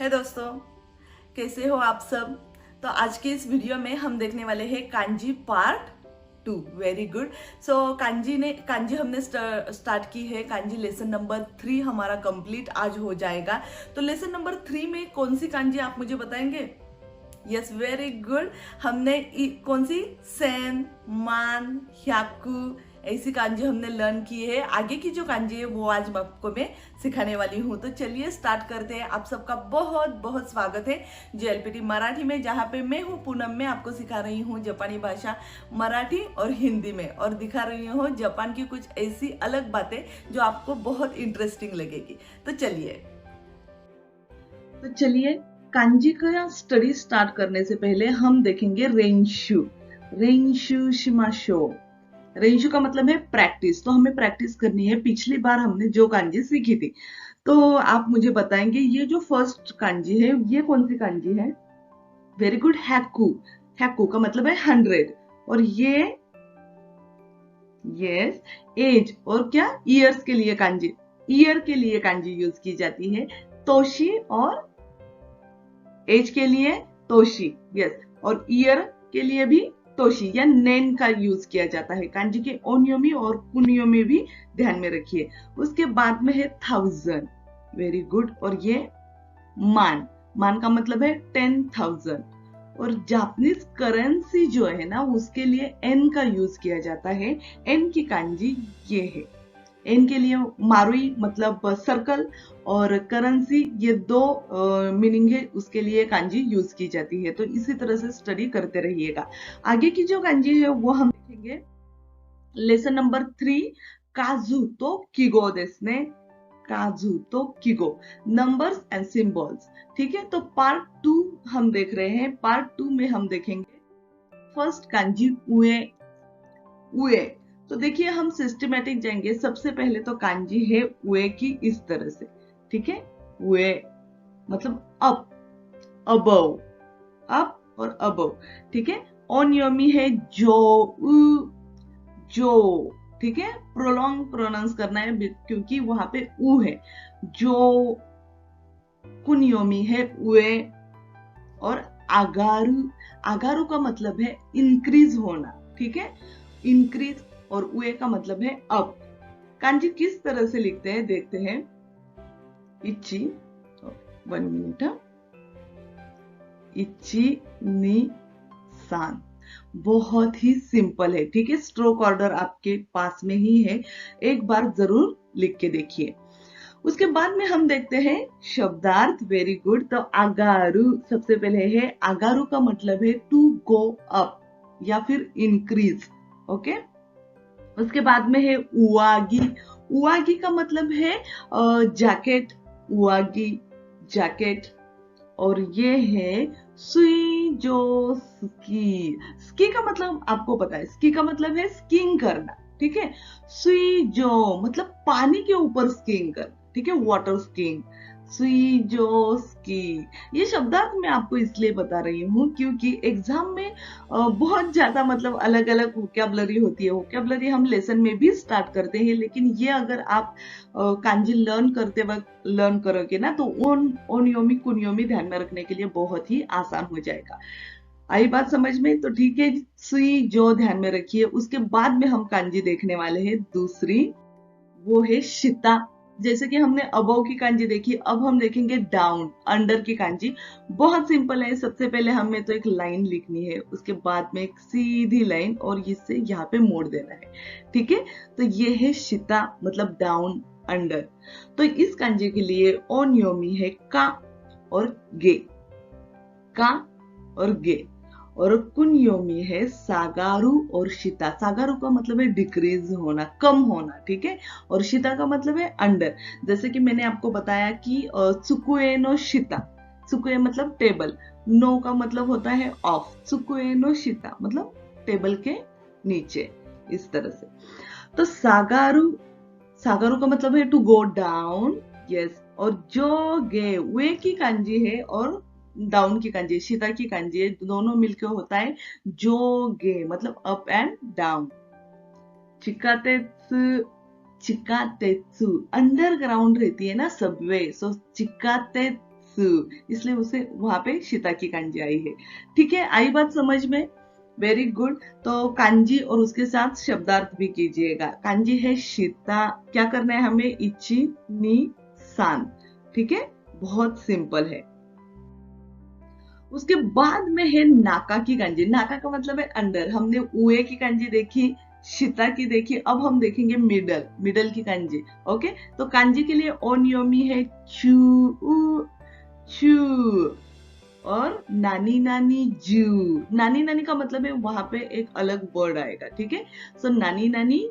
है दोस्तों, कैसे हो आप सब। तो आज के इस वीडियो में हम देखने वाले हैं kanji part 2। Very good. So kanji हमने स्टार्ट की है। कांजी लेसन नंबर 3 हमारा कंप्लीट आज हो जाएगा। तो लेसन नंबर 3 में कौन सी कांजी आप मुझे बताएंगे? Yes, very good. हमने कौन सी सेन, मान, ह्याकू ऐसी कांजी हमने लर्न की है। आगे की जो कांजी है वो आज मैं सिखाने वाली हूँ। तो चलिए स्टार्ट करते हैं। आप सबका बहुत बहुत स्वागत है JLPT मराठी में, जहाँ पे मैं हूँ पूनम। में आपको सिखा रही हूँ जापानी भाषा मराठी और हिंदी में, और दिखा रही हूँ जापान की कुछ ऐसी अलग बातें जो आपको बहुत इंटरेस्टिंग लगेगी। तो चलिए कांजी का स्टडी स्टार्ट करने से पहले हम देखेंगे रेंशु। रेंशु शिमाशो। रेंशु का मतलब है प्रैक्टिस। तो हमें प्रैक्टिस करनी है पिछली बार हमने जो कांजी सीखी थी। तो आप मुझे बताएंगे ये जो फर्स्ट कांजी है ये कौन सी कांजी है? Very good, हैक्कू। हैक्कू का मतलब है 100। और ये यस एज और क्या ईयर्स के लिए कांजी, ईयर के लिए कांजी यूज की जाती है। तोशी और एज के लिए तोशी, यस, और ईयर के लिए भी तोशी या नेन का यूज किया जाता है। कांजी के ओनियोमी और कुनियोमी भी ध्यान में रखिए। उसके बाद में है 1000। Very good. और ये मान, मान का मतलब है 10,000। और जापानीज करेंसी जो है ना उसके लिए एन का यूज किया जाता है। एन की कांजी ये है। एन के लिए मारुई मतलब सर्कल, और करेंसी, ये दो मीनिंग है, उसके लिए कांजी यूज की जाती है। तो इसी तरह से स्टडी करते रहिएगा। आगे की जो कांजी है वो हम देखेंगे लेसन नंबर 3, काजू तो किगो देसने। काजू तो किगो, नंबर्स एंड सिंबल्स। ठीक है, तो पार्ट 2 हम देख रहे हैं। पार्ट 2 में हम देखेंगे फर्स्ट कांजी उए। उए, तो देखिए हम सिस्टमेटिक जाएंगे। सबसे पहले तो कांजी है उए की इस तरह से। ठीक है, उए मतलब अप, अबव, अप और अबव। ठीक है, ओनियोमी है जो, जो। ठीक है, प्रोलॉन्ग प्रोनाउंस करना है क्योंकि वहां पे उ है। जो कुनियोमी है उए। और आगारू, आगारू का मतलब है इंक्रीज होना। ठीक है, इंक्रीज। और उए का मतलब है अप। कांजी किस तरह से लिखते हैं देखते हैं। इची, 1 मिनट, इची नी सान। बहुत ही सिंपल है। ठीक है, स्ट्रोक ऑर्डर आपके पास में ही है, एक बार जरूर लिख के देखिए। उसके बाद में हम देखते हैं शब्दार्थ। Very good. तो आगारू सबसे पहले है। आगारू का मतलब है टू गो अप या फिर इंक्रीज। ओके, उसके बाद में है उआगी। उआगी का मतलब है जैकेट, उआगी जैकेट। और ये है सुई जो स्की। स्की का मतलब आपको पता है, स्की का मतलब है स्कीइंग करना। ठीक है, सुई जो मतलब पानी के ऊपर स्कीइंग करना। ठीक है, वाटर स्कीइंग। सुई जो स्की, ये शब्दार्थ मैं आपको इसलिए बता रही हूँ क्योंकि एग्जाम में बहुत ज्यादा मतलब अलग अलग वोकैबुलरी होती है। वोकैबुलरी हम लेसन में भी स्टार्ट करते हैं, लेकिन ये अगर आप कांजी लर्न करते वक्त लर्न करोगे ना तो ओनियोमी कुनियोमी ध्यान में रखने के लिए बहुत ही आसान हो जाएगा। आई बात समझ में? तो ठीक है, सुई जो ध्यान में रखिए। उसके बाद में हम कांजी देखने वाले हैं दूसरी, वो है शिता। जैसे कि हमने अबव की कांजी देखी, अब हम देखेंगे डाउन, अंडर की कांजी। बहुत सिंपल है। सबसे पहले हमें तो एक लाइन लिखनी है, उसके बाद में एक सीधी लाइन, और इससे यहाँ पे मोड़ देना है। ठीक है, तो ये है शिता मतलब डाउन, अंडर। तो इस कांजी के लिए ओनियोमी है का और गे, का और गे। और कुनियोमी है सागारू और शिता। सागारू का मतलब है डिक्रीज होना, कम होना। ठीक है, और शिता का मतलब है अंडर। जैसे कि मैंने आपको बताया कि सुकुए नो शिता, सुकुए मतलब टेबल, नो का मतलब होता है ऑफ, सुकुए नो शिता मतलब टेबल के नीचे, इस तरह से। तो सागारू, सागारू का मतलब है टू गो डाउन। यस, और जो गे वे की कांजी है और डाउन की कांजी, शीता की कांजी है, दोनों मिलकर होता है जोगे मतलब अप एंड डाउन। चिकातेत्सु, चिकातेत्सु अंडरग्राउंड रहती है ना सबवे, सो चिकातेत्सु सु, इसलिए उसे वहां पे शीता की कांजी आई है। ठीक है, आई बात समझ में? Very good. तो कांजी और उसके साथ शब्दार्थ भी कीजिएगा। कांजी है शीता, क्या करना है हमें? इची नी सान। ठीक है, बहुत सिंपल है। उसके बाद में है नाका की कांजी। नाका का मतलब है अंदर। हमने उए की कांजी देखी, शीता की देखी, अब हम देखेंगे मिडल, मिडल की कांजी। ओके, तो कांजी के लिए ओनियोमी है चू, चू, और नानी नानी जू। नानी नानी का मतलब है वहां पे एक अलग वर्ड आएगा। ठीक है, सो नानी नानी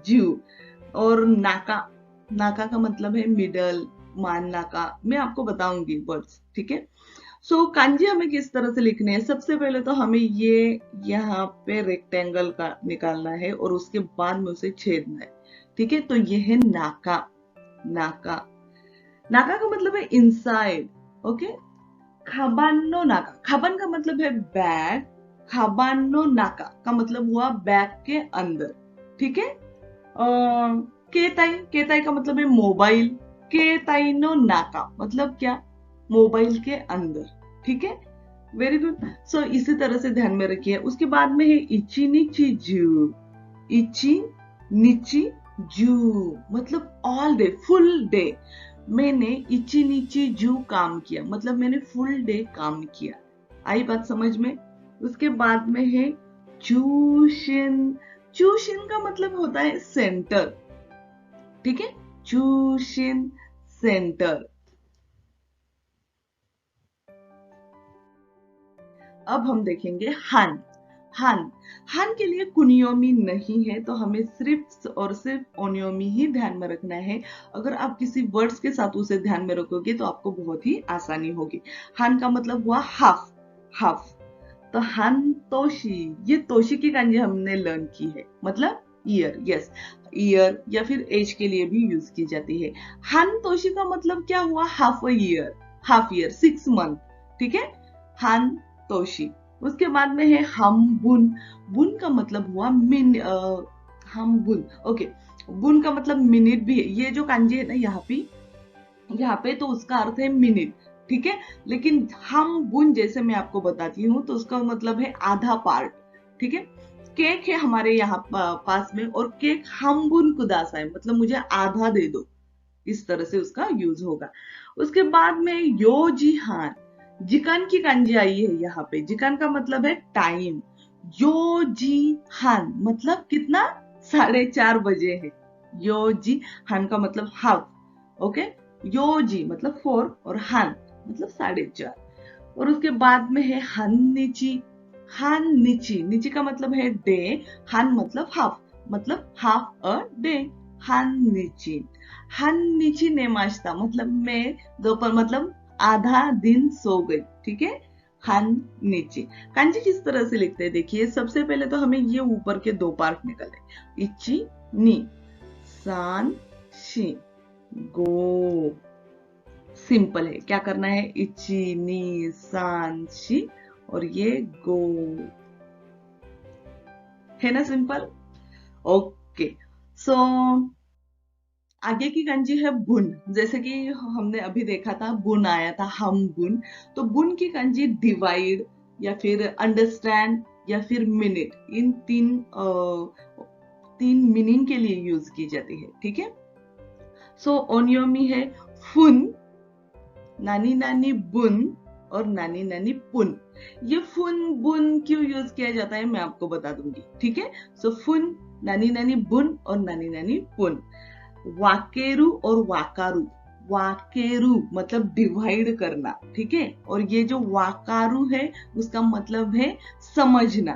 जू। और नाका, नाका का मतलब है मिडल, मान नाका। मैं आपको बताऊंगी वर्ड्स। ठीक है, सो कांजी हमें किस तरह से लिखने हैं? सबसे पहले तो हमें ये यहाँ पे रेक्टेंगल का निकालना है और उसके बाद में उसे छेदना है। ठीक है, तो ये है नाका, नाका। नाका का मतलब है इनसाइड। ओके, खाबानो नाका, खाबान का मतलब है बैग, खाबानो नाका का मतलब हुआ बैग के अंदर। ठीक है, केताई, केताई का मतलब है मोबाइल, केताई नो नाका मतलब क्या? मोबाइल के अंदर। ठीक है, वेरी गुड। सो इसी तरह से ध्यान में रखिए। उसके बाद में है इची नीची जू, इची नीची जू मतलब ऑल डे, फुल डे। मैंने इची नीची जू काम किया, मतलब मैंने फुल डे काम किया। आई बात समझ में? उसके बाद में है चूशिन। चूशिन का मतलब होता है सेंटर। ठीक है, चूशिन सेंटर। अब हम देखेंगे हन। हन, हन के लिए कुनियोमी नहीं है, तो हमें सिर्फ और सिर्फ ओनियोमी ही ध्यान में रखना है। अगर आप किसी वर्ड्स के साथ उसे ध्यान में रखोगे तो आपको बहुत ही आसानी होगी। हन का मतलब हुआ हाफ, हाफ। तो हन तोशी, ये तोशी की कांजी हमने लर्न की है, मतलब ईयर। यस, ईयर या फिर एज के लिए भी यूज की जाती है। हन तोशी का मतलब क्या हुआ? Half a year, half year, 6 month. ठीक है, हन तोशी। उसके बाद में है हम बुन। बुन का मतलब हुआ हम बुन। ओके, बुन का मतलब मिनट भी है। ये जो कांजी है ना यहाँ पे तो उसका अर्थ है मिनट। ठीक है, लेकिन हम बुन जैसे मैं आपको बताती हूँ तो उसका मतलब है आधा पार्ट। ठीक है, केक है हमारे यहाँ पास में और केक हम बुन कुदासा है, मतलब मुझे आधा दे दो, इस तरह से उसका यूज होगा। उसके बाद में यो जी हान, जिकान की कांजी आई है यहाँ पे। जिकान का मतलब है टाइम। यो जी हान मतलब कितना? 4:30 बजे है। यो जी हान का मतलब हाफ। ओके, यो जी मतलब 4 और हान मतलब 4:30। और उसके बाद में है हन नीची। हान नीची, नीची का मतलब है डे, हान मतलब हाफ, मतलब हाफ अ डे। हान नीची, हान नीची ने माश्ता मतलब मैं दोपहर, मतलब आधा दिन सो गई। ठीक है, हान नीची। कांजी किस तरह से लिखते हैं? देखिए, सबसे पहले तो हमें ये ऊपर के 2 पार्ट निकले, इची नी सान शी, गो। सिंपल है, क्या करना है? इची नी सान शी और ये गो, है ना सिंपल? ओके, सो आगे की कांजी है बुन। जैसे कि हमने अभी देखा था, बुन आया था, हम बुन। तो बुन की कांजी डिवाइड या फिर अंडरस्टैंड या फिर मिनट, इन तीन मीनिंग के लिए यूज की जाती है। ठीक है, सो ओनियोमी है फुन, नानी नानी बुन और नानी नानी पुन। ये फुन बुन क्यों यूज किया जाता है मैं आपको बता दूंगी। ठीक है, सो फुन, नानी नानी बुन और नानी नानी पुन। वाकेरु और वाकारू, वाकेरु मतलब डिवाइड करना। ठीक है, और ये जो वाकारू है उसका मतलब है समझना।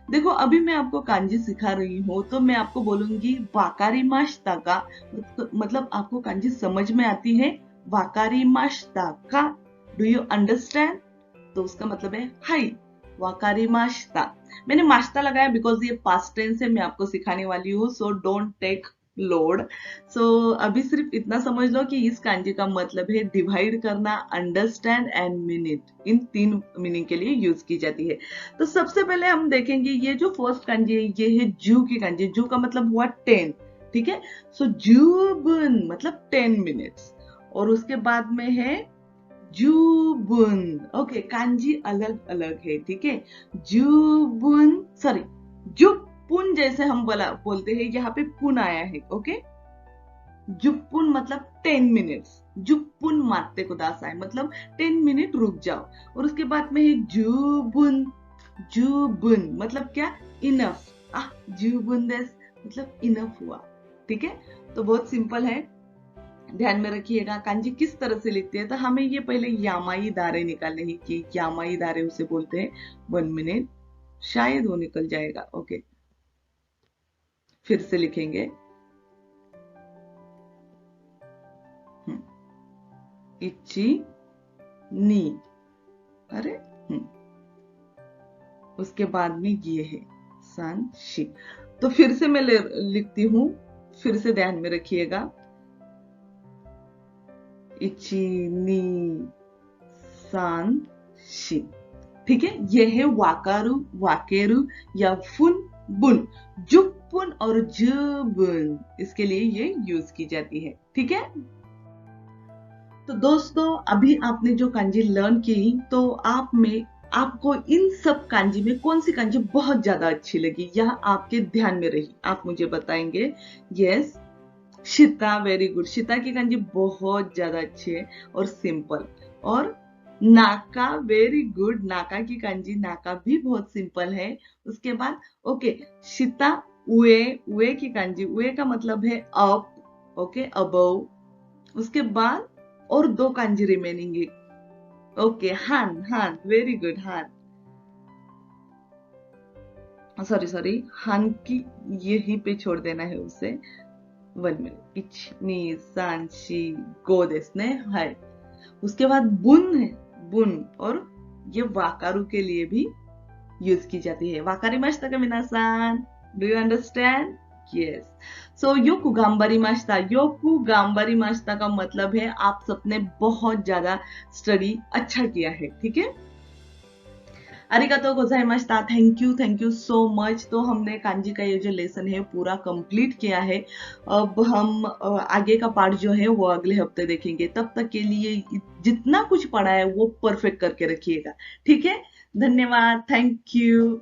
देखो, अभी मैं आपको कांजी सिखा रही हूँ तो मैं आपको बोलूंगी वाकारी माश्ता का, मतलब आपको कांजी समझ में आती है? वाकारी माश्ता का, डू यू अंडरस्टैंड? तो उसका मतलब है हाई, वाकारी माश्ता। मैंने माश्ता लगाया बिकॉज ये पास्ट टेंस है, मैं आपको सिखाने वाली हूँ, सो डोंट टेक लोड। सो अभी सिर्फ इतना समझ लो कि इस कांजी का मतलब है डिवाइड करना, understand and minute. In 3 meaning के लिए यूज की जाती है। तो सबसे पहले हम देखेंगे ये जो फर्स्ट कांजी है, ये है जू की कांजी। जू का मतलब हुआ 10। ठीक है, सो जूबन मतलब 10 मिनट्स। और उसके बाद में है जुबुन। ओके, कांजी अलग अलग है, ठीक है। जुबुन, सॉरी, जुपुन जैसे हम बोलते हैं, यहाँ पे पुन आया है। ओके, जुपुन मतलब 10 मिनट्स, जुपुन मारते को दासा है, मतलब 10 मिनट रुक जाओ। और उसके बाद में है जुबुन। जुबुन मतलब क्या, इनफ। जुबुन देस मतलब इनफ हुआ, ठीक है। तो बहुत सिंपल है, ध्यान में रखिएगा। कांजी किस तरह से लिखते हैं, तो हमें ये पहले यामाई दारे निकालने ही कि यामाई दारे उसे बोलते हैं। 1 मिनट, शायद वो निकल जाएगा। ओके, फिर से लिखेंगे। इची नी, अरे उसके बाद में ये है सान शी। तो फिर से मैं लिखती हूं, फिर से ध्यान में रखिएगा। इची नी सान शी, ठीक है। ये है वाकारू, वाकेरू या फुन बुन। जुपुन और जुबुन, इसके लिए ये यूज की जाती है, ठीक है। तो दोस्तों, अभी आपने जो कांजी लर्न की, तो आपको इन सब कांजी में कौन सी कांजी बहुत ज्यादा अच्छी लगी, यह आपके ध्यान में रही, आप मुझे बताएंगे। यस, शिता, वेरी गुड। शिता की कांजी बहुत ज्यादा अच्छी है और सिंपल। और नाका, वेरी गुड। नाका की कांजी, नाका भी बहुत सिंपल है। उसके बाद ओके, शिता उए, उए की कांजी, उए का मतलब है अप, ओके, अबव। उसके बाद और दो कांजी रिमेनिंग है। ओके, हान, हान, वेरी गुड, हान। सॉरी सॉरी, हान की यहीं पे छोड़ देना है उसे। 1 मिनट, इच नी सान शी गो देस ने है। उसके बाद बुन है, बुन। और ये वाकारू के लिए भी यूज की जाती है। वाकारी माश्ता का मिनासान, डू यू अंडरस्टैंड? यस। सो योकू गाम्बारी माश्ता, योकू गाम्बारी माश्ता का मतलब है आप सबने बहुत ज्यादा स्टडी अच्छा किया है, ठीक है। अरिगातो गोजाइमाशिता, थैंक यू सो मच। तो हमने कांजी का ये जो लेसन है पूरा कंप्लीट किया है। अब हम आगे का पार्ट जो है वो अगले हफ्ते देखेंगे। तब तक के लिए जितना कुछ पढ़ा है वो परफेक्ट करके रखिएगा, ठीक है। धन्यवाद, थैंक यू।